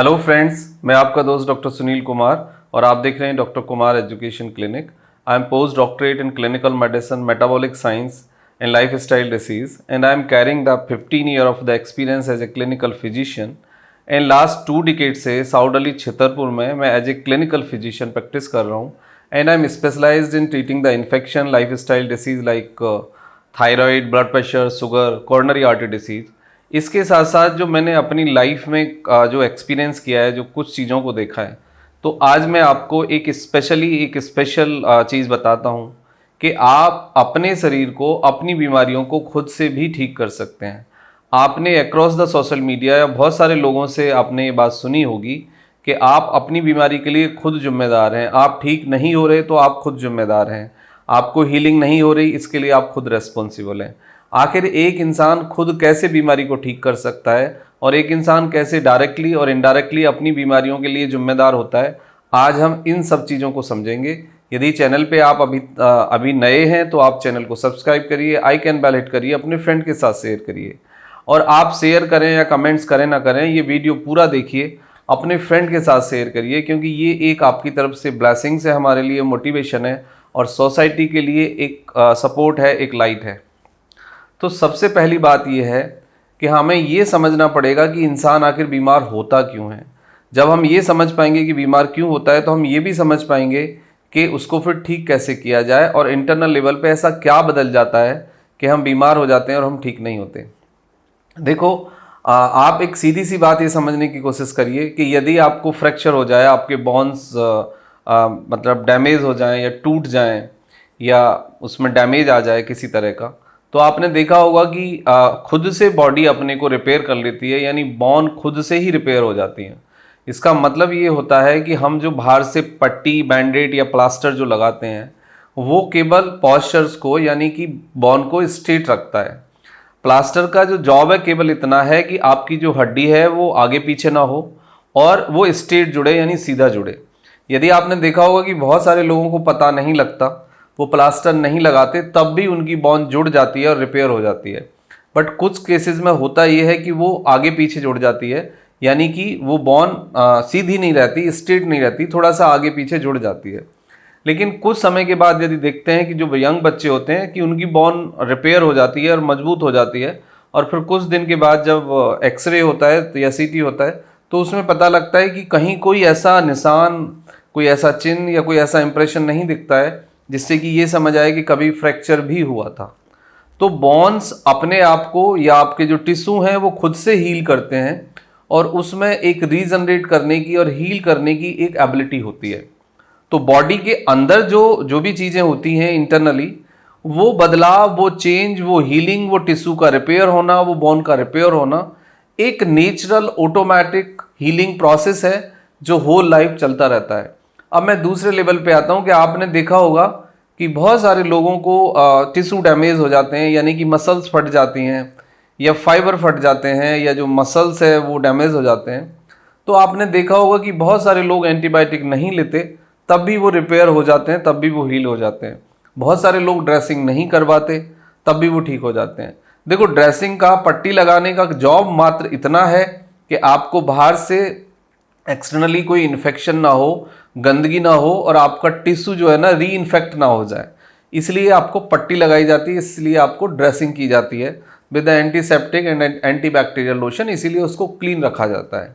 Hello friends, मैं आपका दोस्त डॉक्टर सुनील कुमार और आप देख रहे हैं doctor Kumar education clinic. I am post doctorate in clinical medicine, metabolic science and lifestyle disease and I am carrying the 15 year of the experience as a clinical physician and last 2 decade से साउडली छतरपुर में मैं as a clinical physician practice कर रहा हूँ and I am specialized in treating the infection lifestyle disease like thyroid, blood pressure, sugar, coronary artery disease. इसके साथ साथ जो मैंने अपनी लाइफ में जो एक्सपीरियंस किया है, जो कुछ चीज़ों को देखा है, तो आज मैं आपको एक स्पेशल चीज़ बताता हूँ कि आप अपने शरीर को, अपनी बीमारियों को खुद से भी ठीक कर सकते हैं। आपने अक्रॉस द सोशल मीडिया या बहुत सारे लोगों से आपने ये बात सुनी होगी कि आप अपनी बीमारी के लिए खुद जिम्मेदार हैं। आप ठीक नहीं हो रहे तो आप खुद जिम्मेदार हैं। आपको हीलिंग नहीं हो रही, इसके लिए आप खुद रेस्पॉन्सिबल हैं। आखिर एक इंसान खुद कैसे बीमारी को ठीक कर सकता है और एक इंसान कैसे डायरेक्टली और इनडायरेक्टली अपनी बीमारियों के लिए जिम्मेदार होता है, आज हम इन सब चीज़ों को समझेंगे। यदि चैनल पे आप अभी नए हैं तो आप चैनल को सब्सक्राइब करिए, आइकन बेल हिट करिए, अपने फ्रेंड के साथ शेयर करिए और आप शेयर करें या कमेंट्स करें ना करें, ये वीडियो पूरा देखिए, अपने फ्रेंड के साथ शेयर करिए, क्योंकि ये एक आपकी तरफ से ब्लेसिंग्स है, हमारे लिए मोटिवेशन है और सोसाइटी के लिए एक सपोर्ट है, एक लाइट है। तो सबसे पहली बात यह है कि हमें ये समझना पड़ेगा कि इंसान आखिर बीमार होता क्यों है। जब हम ये समझ पाएंगे कि बीमार क्यों होता है तो हम ये भी समझ पाएंगे कि उसको फिर ठीक कैसे किया जाए और इंटरनल लेवल पे ऐसा क्या बदल जाता है कि हम बीमार हो जाते हैं और हम ठीक नहीं होते। देखो, आप एक सीधी सी बात ये समझने की कोशिश करिए कि यदि आपको फ्रैक्चर हो जाए, आपके बोन्स मतलब डैमेज हो जाएं या टूट जाएं या उसमें डैमेज आ जाए किसी तरह का, तो आपने देखा होगा कि खुद से बॉडी अपने को रिपेयर कर लेती है, यानी बोन खुद से ही रिपेयर हो जाती है। इसका मतलब ये होता है कि हम जो बाहर से पट्टी, बैंडेड या प्लास्टर जो लगाते हैं वो केवल पॉस्चर्स को, यानी कि बोन को स्ट्रेट रखता है। प्लास्टर का जो जॉब है केवल इतना है कि आपकी जो हड्डी है वो आगे पीछे ना हो और वो स्ट्रेट जुड़े, यानी सीधा जुड़े। यदि आपने देखा होगा कि बहुत सारे लोगों को पता नहीं लगता, वो प्लास्टर नहीं लगाते, तब भी उनकी बोन जुड़ जाती है और रिपेयर हो जाती है। बट कुछ केसेस में होता ये है कि वो आगे पीछे जुड़ जाती है, यानी कि वो बोन सीधी नहीं रहती, स्ट्रेट नहीं रहती, थोड़ा सा आगे पीछे जुड़ जाती है। लेकिन कुछ समय के बाद यदि देखते हैं कि जो यंग बच्चे होते हैं कि उनकी बोन रिपेयर हो जाती है और मजबूत हो जाती है, और फिर कुछ दिन के बाद जब एक्सरे होता है या सीटी होता है तो उसमें पता लगता है कि कहीं कोई ऐसा निशान, कोई ऐसा चिन्ह या कोई ऐसा इंप्रेशन नहीं दिखता है जिससे कि ये समझ आए कि कभी फ्रैक्चर भी हुआ था। तो बोन्स अपने आप को या आपके जो टिश्यू हैं वो खुद से हील करते हैं और उसमें एक रीजनरेट करने की और हील करने की एक एबिलिटी होती है। तो बॉडी के अंदर जो भी चीज़ें होती हैं इंटरनली, वो बदलाव, वो चेंज, वो हीलिंग, वो टिश्यू का रिपेयर होना, वो बोन का रिपेयर होना एक नेचुरल ऑटोमेटिक हीलिंग प्रोसेस है जो होल लाइफ चलता रहता है। अब मैं दूसरे लेवल पे आता हूँ कि आपने देखा होगा कि बहुत सारे लोगों को टिश्यू डैमेज हो जाते हैं, यानी कि मसल्स फट जाती हैं या फाइबर फट जाते हैं या जो मसल्स है वो डैमेज हो जाते हैं। तो आपने देखा होगा कि बहुत सारे लोग एंटीबायोटिक नहीं लेते, तब भी वो रिपेयर हो जाते हैं, तब भी वो हील हो जाते हैं। बहुत सारे लोग ड्रेसिंग नहीं करवाते, तब भी वो ठीक हो जाते हैं। देखो, ड्रेसिंग का, पट्टी लगाने का जॉब मात्र इतना है कि आपको बाहर से एक्सटर्नली कोई इन्फेक्शन ना हो, गंदगी ना हो और आपका टिश्यू जो है ना री इन्फेक्ट ना हो जाए, इसलिए आपको पट्टी लगाई जाती है, इसलिए आपको ड्रेसिंग की जाती है with antiseptic and antibacterial lotion, इसीलिए उसको क्लीन रखा जाता है।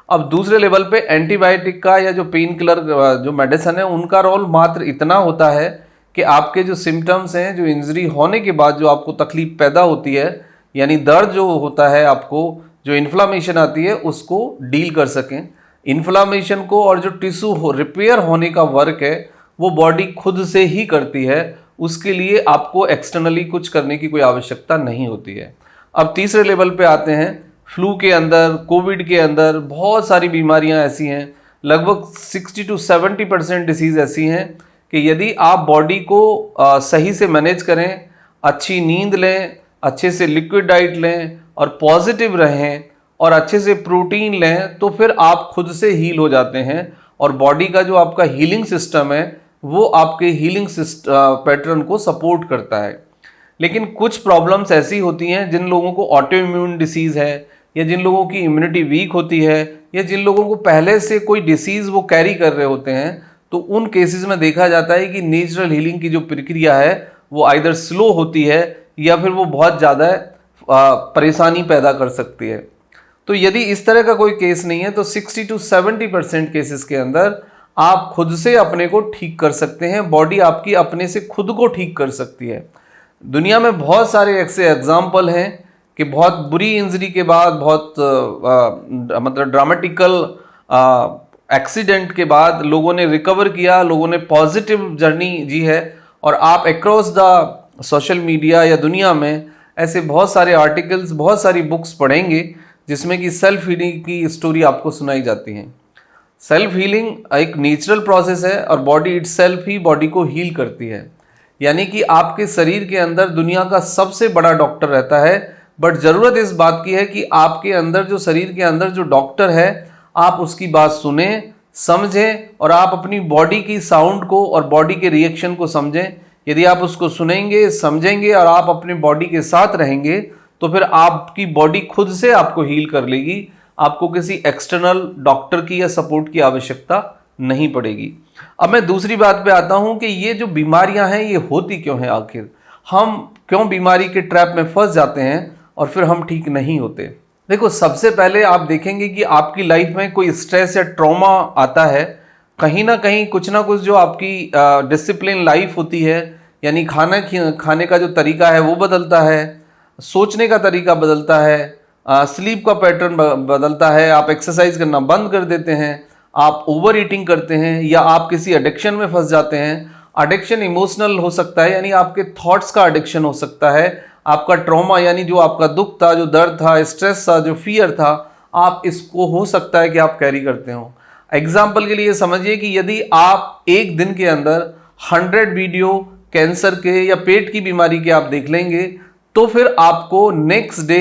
अब दूसरे लेवल पे एंटीबायोटिक का या जो पेन किलर जो मेडिसिन है, उनका रोल मात्र इतना होता है कि आपके जो सिम्टम्स हैं, जो इंजरी होने के बाद जो आपको तकलीफ पैदा होती है, यानी दर्द जो होता है, आपको जो इन्फ्लामेशन आती है, उसको डील कर सकें। इन्फ्लामेशन को और जो टिश्यू रिपेयर होने का वर्क है वो बॉडी खुद से ही करती है, उसके लिए आपको एक्सटर्नली कुछ करने की कोई आवश्यकता नहीं होती है। अब तीसरे लेवल पे आते हैं। फ्लू के अंदर, कोविड के अंदर बहुत सारी बीमारियां ऐसी हैं, लगभग 60 to 70% डिसीज़ ऐसी हैं कि यदि आप बॉडी को सही से मैनेज करें, अच्छी नींद लें, अच्छे से लिक्विड डाइट लें और पॉजिटिव रहें और अच्छे से प्रोटीन लें, तो फिर आप खुद से हील हो जाते हैं और बॉडी का जो आपका हीलिंग सिस्टम है वो आपके हीलिंग पैटर्न को सपोर्ट करता है। लेकिन कुछ प्रॉब्लम्स ऐसी होती हैं जिन लोगों को ऑटो इम्यून डिसीज़ है या जिन लोगों की इम्यूनिटी वीक होती है या जिन लोगों को पहले से कोई डिसीज वो कैरी कर रहे होते हैं, तो उन केसेस में देखा जाता है कि नेचुरल हीलिंग की जो प्रक्रिया है वो आइदर स्लो होती है या फिर वो बहुत ज़्यादा परेशानी पैदा कर सकती है। तो यदि इस तरह का कोई केस नहीं है तो 60 to 70% केसेस के अंदर आप खुद से अपने को ठीक कर सकते हैं, बॉडी आपकी अपने से खुद को ठीक कर सकती है। दुनिया में बहुत सारे ऐसे एग्जाम्पल हैं कि बहुत बुरी इंजरी के बाद, बहुत मतलब ड्रामेटिकल एक्सीडेंट के बाद लोगों ने रिकवर किया, लोगों ने पॉजिटिव जर्नी जी है। और आप अक्रॉस द सोशल मीडिया या दुनिया में ऐसे बहुत सारे आर्टिकल्स, बहुत सारी बुक्स पढ़ेंगे जिसमें कि सेल्फ हीलिंग की स्टोरी आपको सुनाई जाती है। सेल्फ हीलिंग एक नेचुरल प्रोसेस है और बॉडी इटसेल्फ ही बॉडी को हील करती है। यानी कि आपके शरीर के अंदर दुनिया का सबसे बड़ा डॉक्टर रहता है, बट ज़रूरत इस बात की है कि आपके अंदर जो शरीर के अंदर जो डॉक्टर है, आप उसकी बात सुने, समझें और आप अपनी बॉडी की साउंड को और बॉडी के रिएक्शन को समझें। यदि आप उसको सुनेंगे, समझेंगे और आप अपने बॉडी के साथ रहेंगे तो फिर आपकी बॉडी खुद से आपको हील कर लेगी। आपको किसी एक्सटर्नल डॉक्टर की या सपोर्ट की आवश्यकता नहीं पड़ेगी। अब मैं दूसरी बात पे आता हूं कि ये जो बीमारियां हैं ये होती क्यों हैं, आखिर हम क्यों बीमारी के ट्रैप में फंस जाते हैं और फिर हम ठीक नहीं होते। देखो, सबसे पहले आप देखेंगे कि आपकी लाइफ में कोई स्ट्रेस या ट्रॉमा आता है, कहीं ना कहीं कुछ ना कुछ जो आपकी डिसिप्लिन लाइफ होती है, यानी खाने का जो तरीका है वो बदलता है, सोचने का तरीका बदलता है, स्लीप का पैटर्न बदलता है, आप एक्सरसाइज करना बंद कर देते हैं, आप ओवर ईटिंग करते हैं या आप किसी एडिक्शन में फंस जाते हैं। एडिक्शन इमोशनल हो सकता है, यानी आपके थॉट्स का एडिक्शन हो सकता है। आपका ट्रॉमा यानी जो आपका दुख था, जो दर्द था, स्ट्रेस था, जो फियर था, आप इसको हो सकता है कि आप कैरी करते हो। एग्जाम्पल के लिए समझिए कि यदि आप एक दिन के अंदर 100 वीडियो कैंसर के या पेट की बीमारी के आप देख लेंगे तो फिर आपको नेक्स्ट डे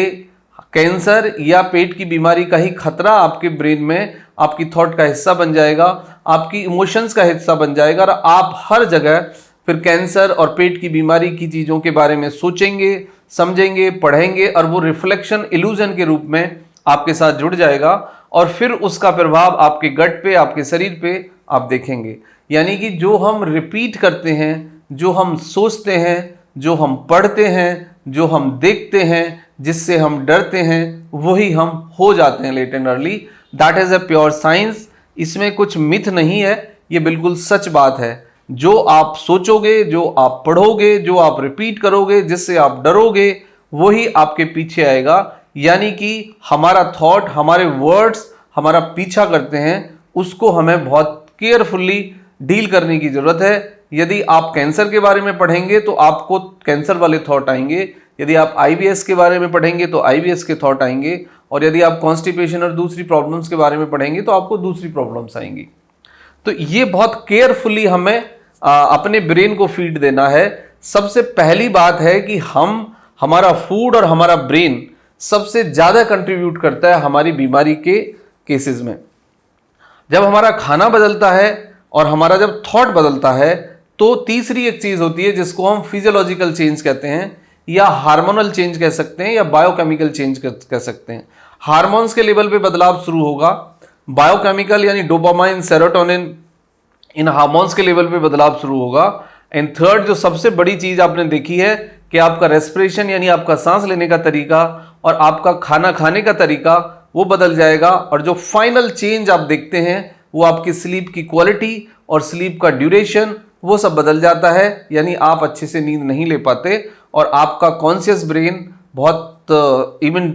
कैंसर या पेट की बीमारी का ही खतरा आपके ब्रेन में आपकी थॉट का हिस्सा बन जाएगा, आपकी इमोशंस का हिस्सा बन जाएगा और आप हर जगह फिर कैंसर और पेट की बीमारी की चीज़ों के बारे में सोचेंगे, समझेंगे, पढ़ेंगे और वो रिफ्लेक्शन इल्यूजन के रूप में आपके साथ जुड़ जाएगा और फिर उसका प्रभाव आपके गट पे, आपके शरीर पे आप देखेंगे। यानी कि जो हम रिपीट करते हैं, जो हम सोचते हैं, जो हम पढ़ते हैं, जो हम देखते हैं, जिससे हम डरते हैं, वही हम हो जाते हैं late and early. That is a pure science. इसमें कुछ मिथ नहीं है, ये बिल्कुल सच बात है। जो आप सोचोगे, जो आप पढ़ोगे, जो आप रिपीट करोगे, जिससे आप डरोगे, वही आपके पीछे आएगा। यानी कि हमारा थॉट, हमारे वर्ड्स हमारा पीछा करते हैं, उसको हमें बहुत केयरफुली डील करने की जरूरत है। यदि आप कैंसर के बारे में पढ़ेंगे तो आपको कैंसर वाले थॉट आएंगे, यदि आप IBS के बारे में पढ़ेंगे तो IBS के थॉट आएंगे, और यदि आप कॉन्स्टिपेशन और दूसरी प्रॉब्लम्स के बारे में पढ़ेंगे तो आपको दूसरी प्रॉब्लम्स आएंगी। तो ये बहुत केयरफुली हमें अपने ब्रेन को फीड देना है। सबसे पहली बात है कि हमारा फूड और हमारा ब्रेन सबसे ज्यादा कंट्रीब्यूट करता है हमारी बीमारी के केसेस में। जब हमारा खाना बदलता है और हमारा जब थॉट बदलता है तो तीसरी एक चीज होती है जिसको हम फिजियोलॉजिकल चेंज कहते हैं या हार्मोनल चेंज कह सकते हैं या बायोकेमिकल चेंज कह सकते हैं। हार्मोन्स के लेवल पे बदलाव शुरू होगा, बायोकेमिकल यानी डोपामाइन, सेरोटोनिन, इन हार्मोन्स के लेवल पे बदलाव शुरू होगा। एंड थर्ड जो सबसे बड़ी चीज आपने देखी है कि आपका रेस्पिरेशन यानी आपका सांस लेने का तरीका और आपका खाना खाने का तरीका वो बदल जाएगा। और जो फाइनल चेंज आप देखते हैं वो आपकी स्लीप की क्वालिटी और स्लीप का ड्यूरेशन वो सब बदल जाता है। यानी आप अच्छे से नींद नहीं ले पाते और आपका कॉन्शियस ब्रेन बहुत इवन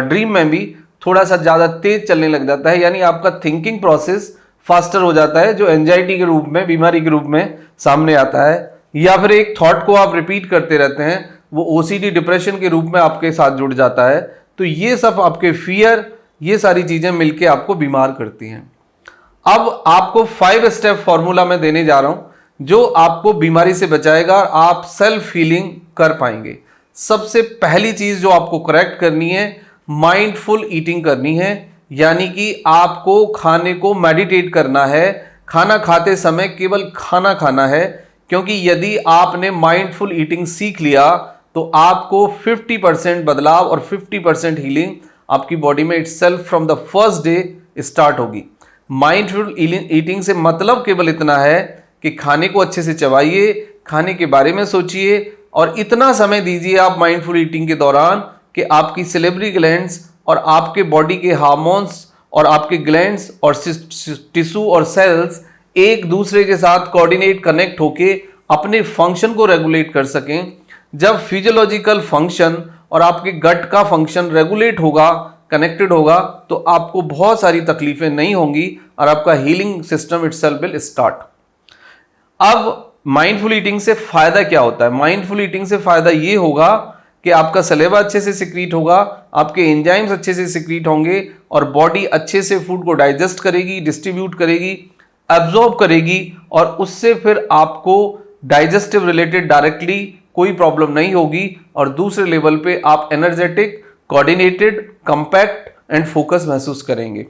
ड्रीम में भी थोड़ा सा ज़्यादा तेज चलने लग जाता है। यानी आपका थिंकिंग प्रोसेस फास्टर हो जाता है, जो एंजाइटी के रूप में, बीमारी के रूप में सामने आता है। या फिर एक थॉट को आप रिपीट करते रहते हैं, वो OCD डिप्रेशन के रूप में आपके साथ जुड़ जाता है। तो ये सब आपके फियर, ये सारी चीज़ें मिलके आपको बीमार करती हैं। अब आपको 5 स्टेप फॉर्मूला मैं देने जा रहा हूं जो आपको बीमारी से बचाएगा और आप सेल्फ हीलिंग कर पाएंगे। सबसे पहली चीज जो आपको करेक्ट करनी है, माइंडफुल ईटिंग करनी है। यानी कि आपको खाने को मेडिटेट करना है, खाना खाते समय केवल खाना खाना है। क्योंकि यदि आपने माइंडफुल ईटिंग सीख लिया तो आपको 50% बदलाव और 50% हीलिंग आपकी बॉडी में itself from the first day start होगी। माइंडफुल ईटिंग से मतलब केवल इतना है कि खाने को अच्छे से चबाइए, खाने के बारे में सोचिए और इतना समय दीजिए आप माइंडफुल ईटिंग के दौरान कि आपकी सेलेब्री ग्लैंड्स और आपके बॉडी के हार्मोन्स और आपके ग्लैंड्स और टिश्यू और सेल्स एक दूसरे के साथ कोऑर्डिनेट कनेक्ट होके अपने फंक्शन को रेगुलेट कर सकें। जब फिजियोलॉजिकल फंक्शन और आपके गट का फंक्शन रेगुलेट होगा, कनेक्टेड होगा, तो आपको बहुत सारी तकलीफें नहीं होंगी और आपका healing system itself will start. अब माइंडफुल ईटिंग से फायदा क्या होता है? माइंडफुल ईटिंग से फायदा ये होगा कि आपका सलेवा अच्छे से सिक्रीट होगा, आपके एंजाइम्स अच्छे से सिक्रीट होंगे और बॉडी अच्छे से फूड को डाइजेस्ट करेगी, डिस्ट्रीब्यूट करेगी, एब्जॉर्ब करेगी और उससे फिर आपको डाइजेस्टिव रिलेटेड डायरेक्टली कोई प्रॉब्लम नहीं होगी और दूसरे लेवल पे आप energetic, coordinated, compact and focus महसूस करेंगे।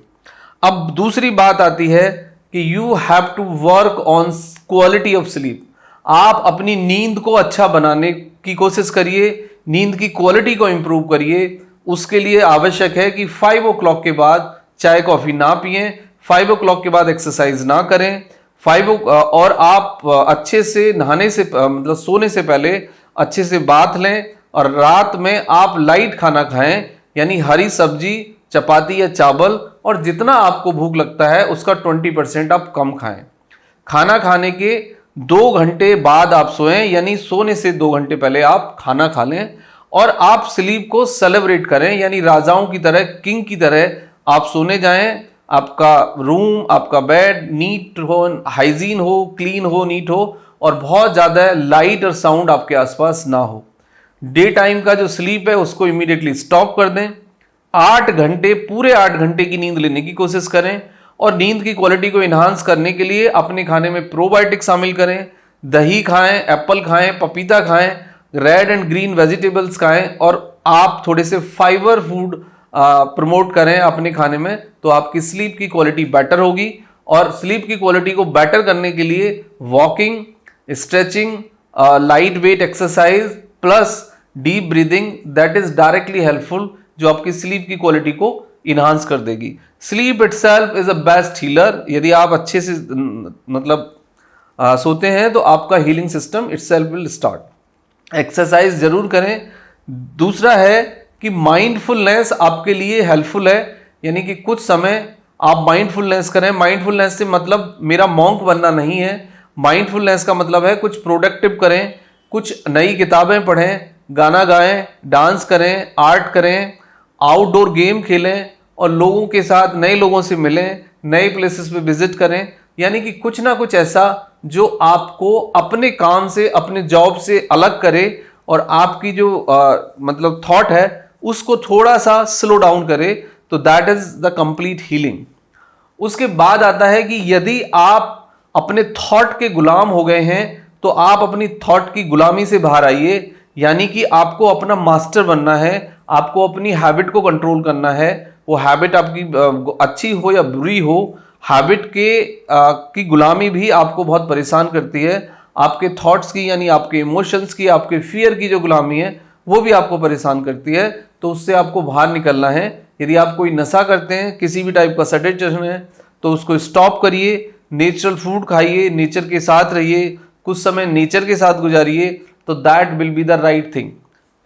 अब दूसरी बात आती है कि you have to work on quality of sleep. आप अपनी नींद को अच्छा बनाने की कोशिश करिए, नींद की क्वालिटी को इंप्रूव करिए। उसके लिए आवश्यक है कि 5 o'clock के बाद चाय कॉफी ना पिएं, 5 o'clock के बाद एक्सरसाइज ना करें, और आप अच्छे से नहाने से मतलब सोने से पहले अच्छे से बाथ लें और रात में आप लाइट खाना खाएं, यानी हरी सब्जी, चपाती या चावल, और जितना आपको भूख लगता है उसका 20% आप कम खाएं। खाना खाने के 2 घंटे बाद आप सोएं, यानी सोने से 2 घंटे पहले आप खाना खा लें और आप स्लीप को सेलिब्रेट करें, यानी राजाओं की तरह, किंग की तरह आप सोने जाएं। आपका रूम, आपका बेड नीट हो, हाइजीन हो, क्लीन हो, नीट हो और बहुत ज़्यादा लाइट और साउंड आपके आसपास ना हो। डे टाइम का जो स्लीप है उसको इमीडिएटली स्टॉप कर दें। 8 घंटे, पूरे 8 घंटे की नींद लेने की कोशिश करें और नींद की क्वालिटी को इन्हांस करने के लिए अपने खाने में प्रोबायोटिक शामिल करें। दही खाएं, एप्पल खाएं, पपीता खाएं, रेड एंड ग्रीन वेजिटेबल्स खाएं और आप थोड़े से फाइबर फूड प्रमोट करें अपने खाने में, तो आपकी स्लीप की क्वालिटी बेटर होगी। और स्लीप की क्वालिटी को बेटर करने के लिए walking, stretching, light weight exercise plus deep breathing, that is directly helpful, जो आपकी स्लीप की क्वालिटी को इन्हांस कर देगी। Sleep itself is a best healer. यदि आप अच्छे से सोते हैं तो आपका healing system itself will start. Exercise जरूर करें। दूसरा है कि माइंडफुलनेस आपके लिए हेल्पफुल है, यानी कि कुछ समय आप माइंडफुलनेस करें। माइंडफुलनेस से मतलब मेरा मॉन्क बनना नहीं है। माइंडफुलनेस का मतलब है कुछ प्रोडक्टिव करें, कुछ नई किताबें पढ़ें, गाना गाएं, डांस करें, आर्ट करें, आउटडोर गेम खेलें और लोगों के साथ, नए लोगों से मिलें, नए प्लेसेस पे विजिट करें। यानी कि कुछ ना कुछ ऐसा जो आपको अपने काम से, अपने जॉब से अलग करे और आपकी जो मतलब थॉट है उसको थोड़ा सा स्लो डाउन करे, तो that is the complete healing. उसके बाद आता है कि यदि आप अपने थॉट के गुलाम हो गए हैं तो आप अपनी थॉट की गुलामी से बाहर आइए, यानी कि आपको अपना मास्टर बनना है, आपको अपनी हैबिट को कंट्रोल करना है। वो हैबिट आपकी अच्छी हो या बुरी हो, हैबिट की गुलामी भी आपको बहुत परेशान करती है। आपके थॉट्स की, यानी आपके इमोशंस की, आपके फियर की जो गुलामी है वो भी आपको परेशान करती है। तो उससे आपको बाहर निकलना है। यदि आप कोई नशा करते हैं, किसी भी टाइप का सडिक्शन है, तो उसको स्टॉप करिए, नेचुरल फूड खाइए, नेचर के साथ रहिए, कुछ समय नेचर के साथ गुजारिए, तो that will be the right thing.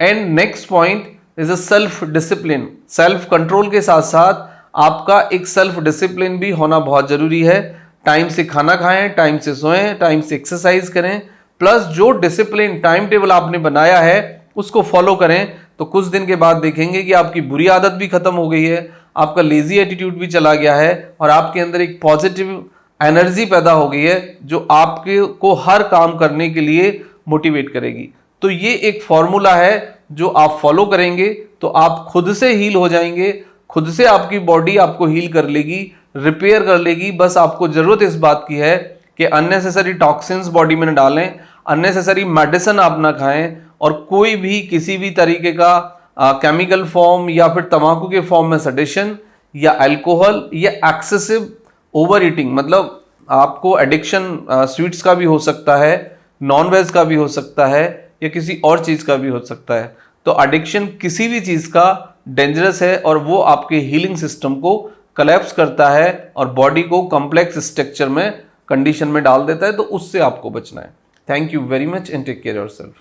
And next point is a self discipline. Self control के साथ साथ आपका एक सेल्फ डिसिप्लिन भी होना बहुत जरूरी है। टाइम से खाना खाएं, टाइम से सोएं, टाइम से एक्सरसाइज करें, प्लस जो डिसिप्लिन टाइम टेबल आपने बनाया है उसको फॉलो करें। तो कुछ दिन के बाद देखेंगे कि आपकी बुरी आदत भी खत्म हो गई है, आपका लेजी एटीट्यूड भी चला गया है और आपके अंदर एक पॉजिटिव एनर्जी पैदा हो गई है जो आपके को हर काम करने के लिए मोटिवेट करेगी। तो ये एक फॉर्मूला है जो आप फॉलो करेंगे तो आप खुद से हील हो जाएंगे, खुद से आपकी बॉडी आपको हील कर लेगी, रिपेयर कर लेगी। बस आपको जरूरत इस बात की है कि अननेसेसरी टॉक्सिन्स बॉडी में न डालें, अननेसेसरी मेडिसिन आप ना खाएं और कोई भी किसी भी तरीके का केमिकल फॉर्म या फिर तंबाकू के फॉर्म में सडिशन या अल्कोहल या एक्सेसिव ओवर ईटिंग, मतलब आपको एडिक्शन स्वीट्स का भी हो सकता है, नॉन वेज का भी हो सकता है या किसी और चीज़ का भी हो सकता है। तो एडिक्शन किसी भी चीज़ का डेंजरस है और वो आपके हीलिंग सिस्टम को कलेप्स करता है और बॉडी को कॉम्प्लेक्स स्ट्रक्चर में कंडीशन में डाल देता है, तो उससे आपको बचना है। Thank you very much and take care yourself.